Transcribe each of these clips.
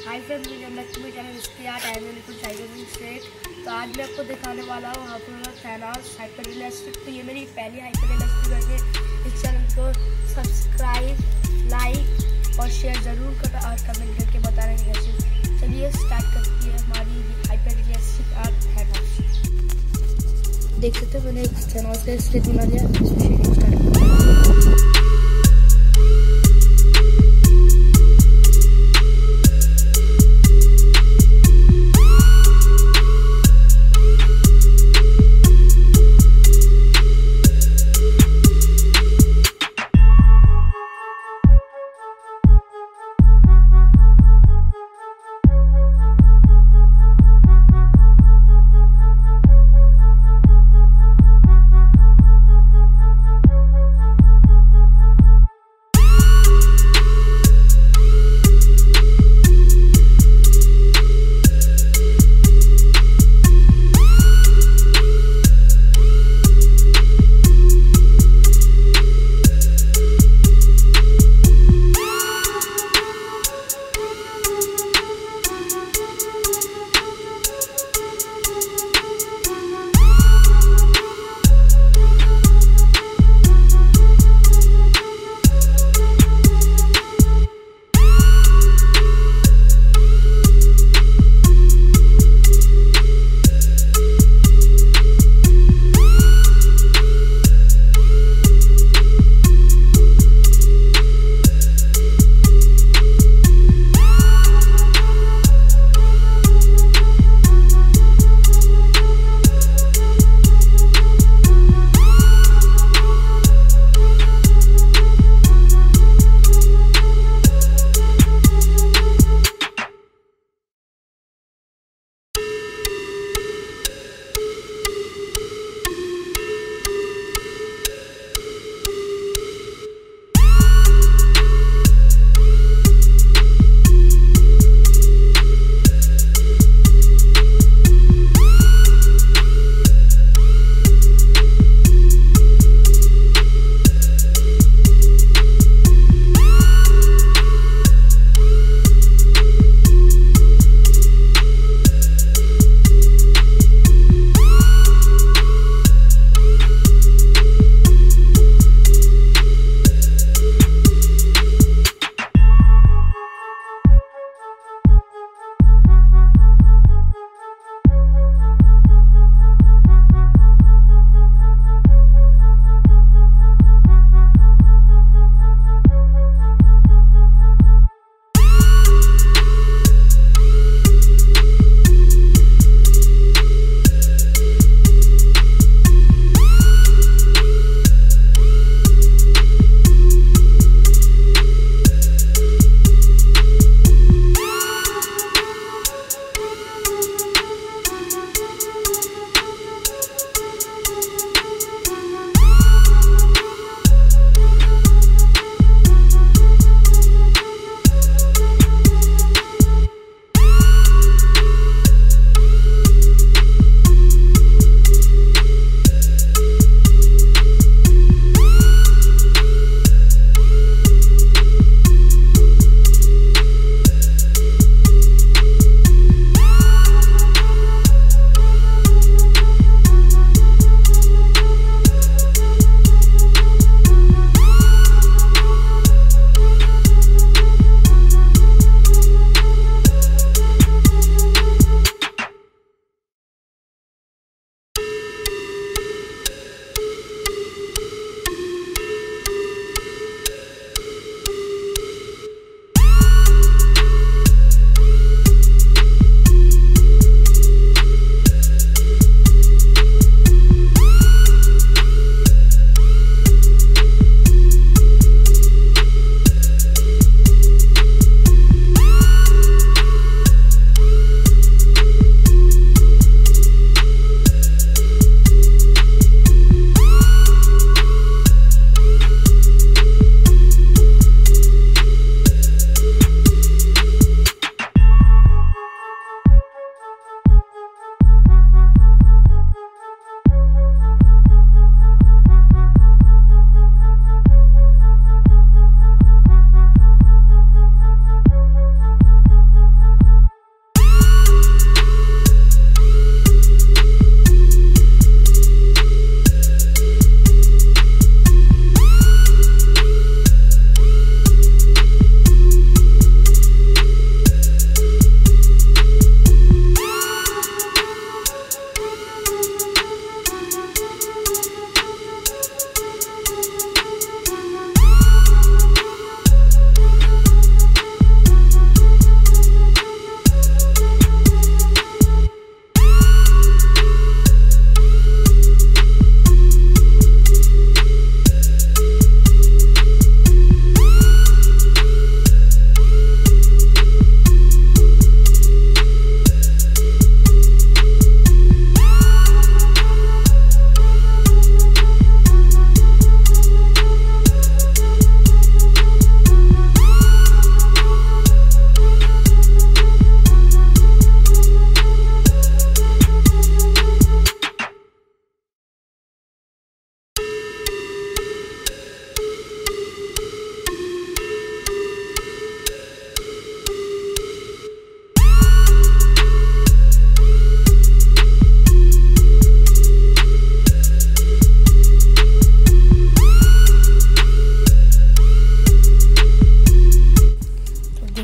Hi friends, मैं channel इसके आज स्ट्रेट। तो आज मैं आपको दिखाने वाला हूँ थैनोस हाइपर रियलिस्टिक। तो ये मेरी पहली हाइपर रियलिस्टिक है। इस चैनल को सब्सक्राइब, लाइक और शेयर ज़रूर करना और कमेंट करके बताना कैसे। चलिए स्टार्ट करती है हमारी हाइपर रियलिस्टिक आर्ट थैनोस। देख सकते हो मैंने एक थैनोस का स्केच बना लिया। इसमें स्टार्ट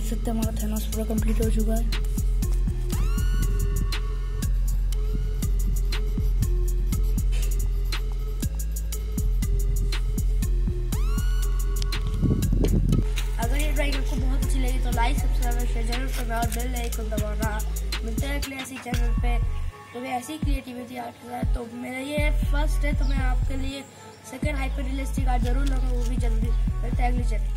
सकते हैं हमारा थैनोस पूरा कंप्लीट हो चुका है। अगर ये ड्राइंग आपको बहुत अच्छी लगी तो लाइक सब्सक्राइब शेयर जरूर करना और बेल आइकन दबाना। मिलते हैं अगले ऐसी चैनल पे तो मैं ऐसी क्रिएटिविटी आर्ट कर रहा है। तो मेरा ये फर्स्ट है तो मैं आपके लिए सेकंड हाइपर रियलिस्टिक आर्ट जरूर लाऊंगा, वो भी जल्दी। मिलते हैं अगले चैनल।